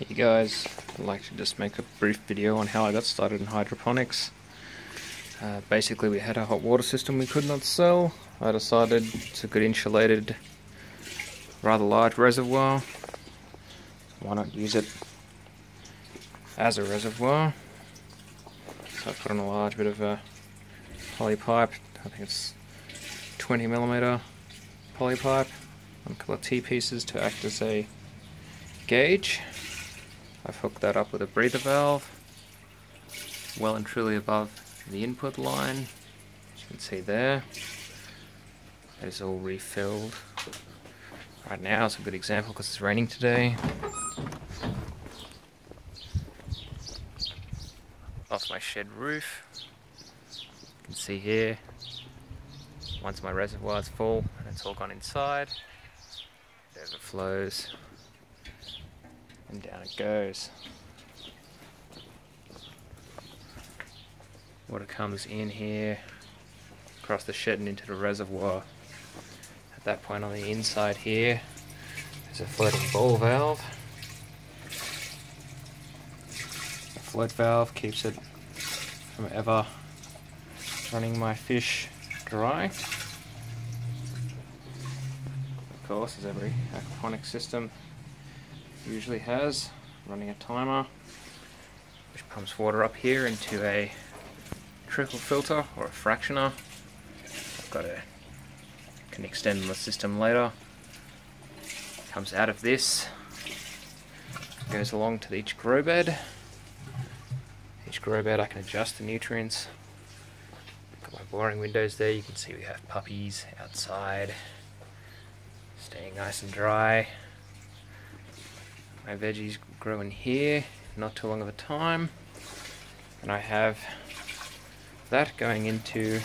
Hey guys, I'd like to just make a brief video on how I got started in hydroponics. Basically we had a hot water system we could not sell. I decided it's a good insulated, rather large reservoir. Why not use it as a reservoir? So I put on a large bit of a poly pipe. I think it's 20mm poly pipe on a couple of T-pieces to act as a gauge. I've hooked that up with a breather valve, well and truly above the input line, as you can see there. That is all refilled. Right now it's a good example because it's raining today. Off my shed roof, you can see here, once my reservoir's full and it's all gone inside, it overflows and down it goes. Water comes in here, across the shed and into the reservoir. At that point on the inside here, there's a floating ball valve. The float valve keeps it from ever running my fish dry. Of course, as every aquaponics system usually has, running a timer which pumps water up here into a trickle filter or a fractioner. Can extend the system later. Comes out of this, goes along to each grow bed. Each grow bed I can adjust the nutrients. Got my boring windows there, you can see we have puppies outside, staying nice and dry. My veggies grow in here, not too long of a time, and I have that going into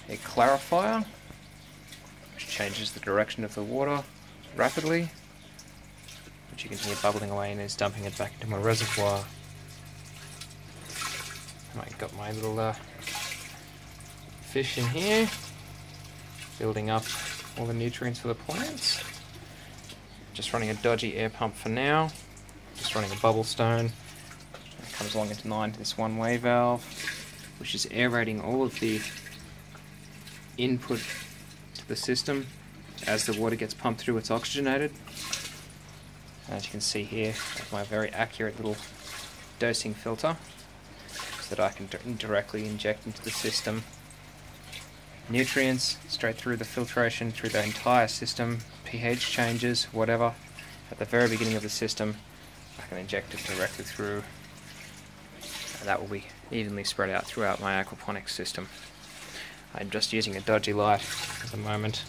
a clarifier which changes the direction of the water rapidly, which you can hear bubbling away and is dumping it back into my reservoir. And I got my little fish in here, building up all the nutrients for the plants. Just running a dodgy air pump for now, just running a bubble stone. It comes along into line to this one-way valve, which is aerating all of the input to the system. As the water gets pumped through, it's oxygenated. As you can see here, I have my very accurate little dosing filter so that I can directly inject into the system nutrients straight through the filtration, through the entire system, pH changes, whatever. At the very beginning of the system, I can inject it directly through, and that will be evenly spread out throughout my aquaponics system. I'm just using a dodgy light at the moment.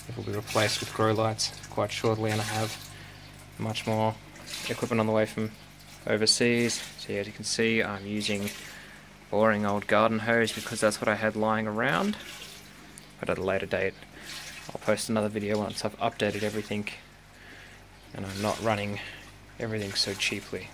It will be replaced with grow lights quite shortly, and I have much more equipment on the way from overseas. So as you can see, I'm using boring old garden hose because that's what I had lying around. But at a later date, I'll post another video once I've updated everything and I'm not running everything so cheaply.